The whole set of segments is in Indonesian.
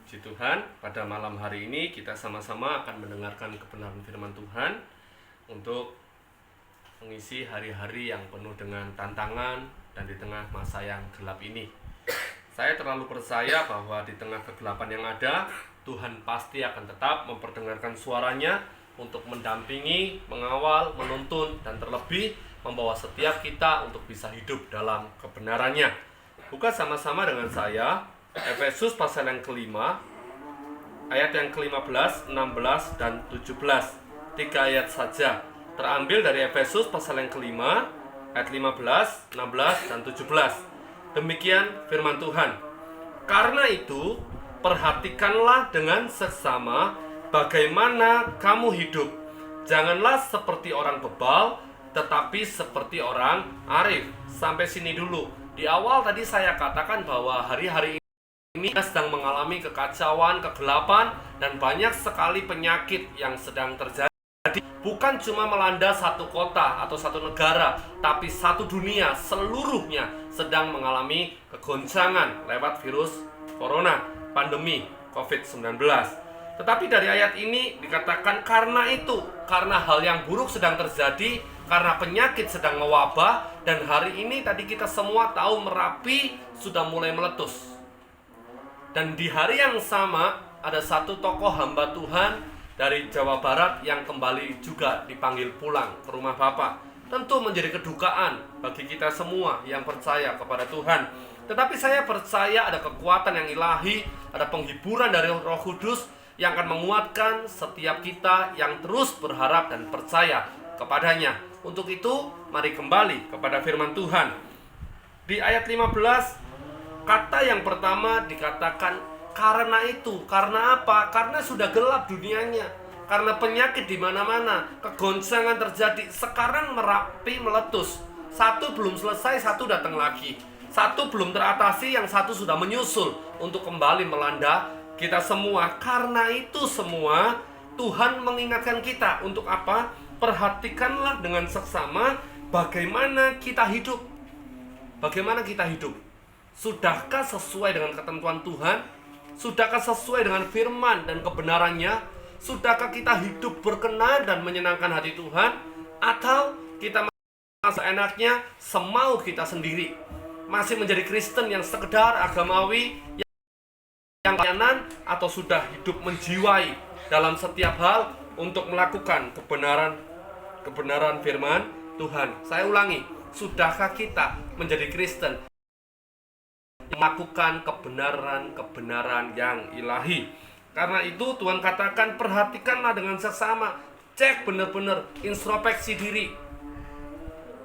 Puji Tuhan, pada malam hari ini kita sama-sama akan mendengarkan kebenaran firman Tuhan untuk mengisi hari-hari yang penuh dengan tantangan dan di tengah masa yang gelap ini. Saya terlalu percaya bahwa di tengah kegelapan yang ada, Tuhan pasti akan tetap memperdengarkan suaranya untuk mendampingi, mengawal, menuntun, dan terlebih membawa setiap kita untuk bisa hidup dalam kebenarannya. Buka sama-sama dengan saya Efesus pasal yang kelima, ayat yang ke-15, 16, dan 17. 3 ayat saja. Terambil dari Efesus pasal yang kelima, ayat 15, 16, dan 17. Demikian firman Tuhan. Karena itu, perhatikanlah dengan seksama bagaimana kamu hidup. Janganlah seperti orang bebal, tetapi seperti orang arif. Sampai sini dulu. Di awal tadi saya katakan bahwa hari-hari ini sedang mengalami kekacauan, kegelapan, dan banyak sekali penyakit yang sedang terjadi. Bukan cuma melanda satu kota atau satu negara, tapi satu dunia seluruhnya sedang mengalami kegoncangan lewat virus corona, pandemi COVID-19. Tetapi dari ayat ini dikatakan karena hal yang buruk sedang terjadi, karena penyakit sedang mewabah, dan hari ini tadi kita semua tahu Merapi sudah mulai meletus. Dan di hari yang sama ada satu tokoh hamba Tuhan dari Jawa Barat yang kembali juga dipanggil pulang ke rumah Bapa. Tentu menjadi kedukaan bagi kita semua yang percaya kepada Tuhan. Tetapi saya percaya ada kekuatan yang ilahi, ada penghiburan dari Roh Kudus yang akan menguatkan setiap kita yang terus berharap dan percaya kepadanya. Untuk itu, mari kembali kepada firman Tuhan. Di ayat 15, kata yang pertama dikatakan karena itu. Karena apa? Karena sudah gelap dunianya. Karena penyakit di mana-mana, kegoncangan terjadi. Sekarang Merapi meletus. Satu belum selesai, satu datang lagi. Satu belum teratasi, yang satu sudah menyusul untuk kembali melanda kita semua. Karena itu semua Tuhan mengingatkan kita untuk apa? Perhatikanlah dengan seksama bagaimana kita hidup. Bagaimana kita hidup? Sudahkah sesuai dengan ketentuan Tuhan? Sudahkah sesuai dengan firman dan kebenarannya? Sudahkah kita hidup berkenan dan menyenangkan hati Tuhan? Atau kita masih enaknya semau kita sendiri? Masih menjadi Kristen yang sekedar agamawi, yang layanan, atau sudah hidup menjiwai dalam setiap hal untuk melakukan kebenaran firman Tuhan? Saya ulangi, sudahkah kita menjadi Kristen melakukan kebenaran yang ilahi? Karena itu Tuhan katakan perhatikanlah dengan seksama. Cek benar-benar, introspeksi diri,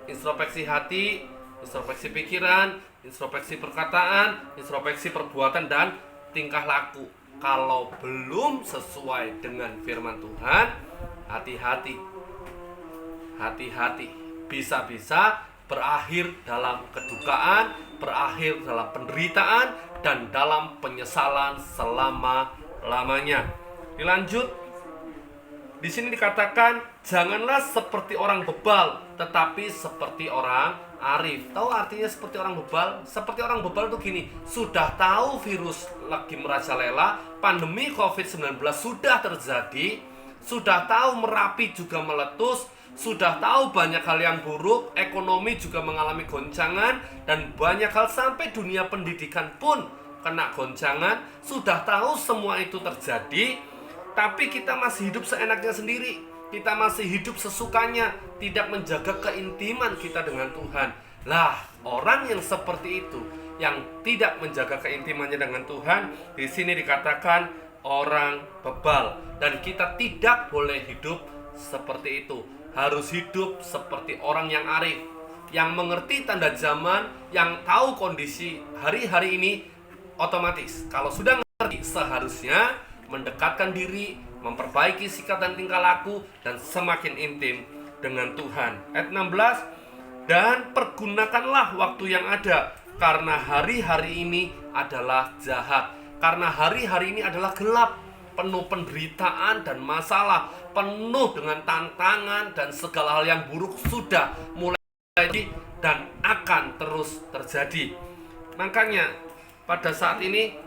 introspeksi hati, introspeksi pikiran, introspeksi perkataan, introspeksi perbuatan dan tingkah laku. Kalau belum sesuai dengan firman Tuhan, hati-hati. Hati-hati, bisa-bisa berakhir dalam kedukaan, berakhir dalam penderitaan, dan dalam penyesalan selama-lamanya. Dilanjut, di sini dikatakan janganlah seperti orang bebal, tetapi seperti orang arif. Tahu artinya seperti orang bebal? Seperti orang bebal itu gini, sudah tahu virus lagi merajalela, pandemi COVID-19 sudah terjadi, sudah tahu Merapi juga meletus, sudah tahu banyak hal yang buruk, ekonomi juga mengalami goncangan, dan banyak hal sampai dunia pendidikan pun kena goncangan. Sudah tahu semua itu terjadi, tapi kita masih hidup seenaknya sendiri. Kita masih hidup sesukanya, tidak menjaga keintiman kita dengan Tuhan. Lah, orang yang seperti itu, yang tidak menjaga keintimannya dengan Tuhan, di sini dikatakan orang bebal. Dan kita tidak boleh hidup seperti itu. Harus hidup seperti orang yang arif, yang mengerti tanda zaman, yang tahu kondisi hari-hari ini. Otomatis kalau sudah mengerti, seharusnya mendekatkan diri, memperbaiki sikap dan tingkah laku, dan semakin intim dengan Tuhan. Ayat 16, dan pergunakanlah waktu yang ada, karena hari-hari ini adalah jahat. Karena hari-hari ini adalah gelap, penuh penderitaan dan masalah, penuh dengan tantangan dan segala hal yang buruk sudah mulai dan akan terus terjadi. Makanya pada saat ini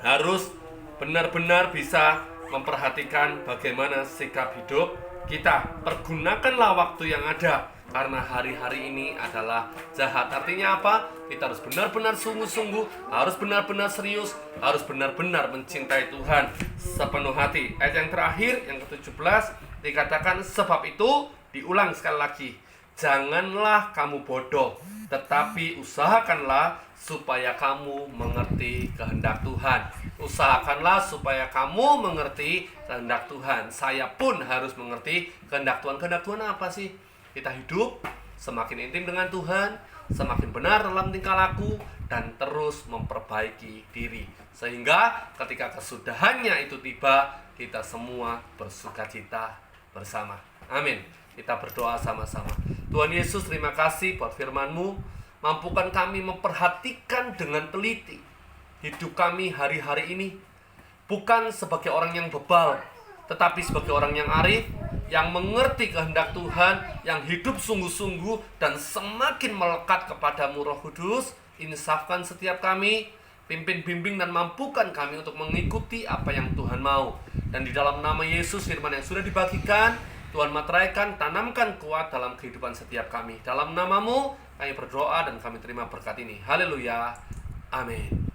harus benar-benar bisa memperhatikan bagaimana sikap hidup kita. Pergunakanlah waktu yang ada, karena hari-hari ini adalah jahat. Artinya apa? Kita harus benar-benar sungguh-sungguh, harus benar-benar serius, harus benar-benar mencintai Tuhan sepenuh hati. Ayat yang terakhir, yang ke-17, dikatakan, sebab itu, diulang sekali lagi, janganlah kamu bodoh, tetapi usahakanlah supaya kamu mengerti kehendak Tuhan. Usahakanlah supaya kamu mengerti kehendak Tuhan. Saya pun harus mengerti kehendak Tuhan. Kehendak Tuhan apa sih? Kita hidup semakin intim dengan Tuhan, semakin benar dalam tingkah laku, dan terus memperbaiki diri. Sehingga ketika kesudahannya itu tiba, kita semua bersukacita bersama. Amin. Kita berdoa sama-sama. Tuhan Yesus, terima kasih buat firman-Mu. Mampukan kami memperhatikan dengan teliti hidup kami hari-hari ini. Bukan sebagai orang yang bebal, tetapi sebagai orang yang arif, yang mengerti kehendak Tuhan, yang hidup sungguh-sungguh dan semakin melekat kepada-Mu Roh Kudus. Insafkan setiap kami, pimpin, bimbing, dan mampukan kami untuk mengikuti apa yang Tuhan mau. Dan di dalam nama Yesus, firman yang sudah dibagikan, Tuhan materaikan, tanamkan kuat dalam kehidupan setiap kami. Dalam nama-Mu kami berdoa dan kami terima berkat ini. Haleluya. Amin.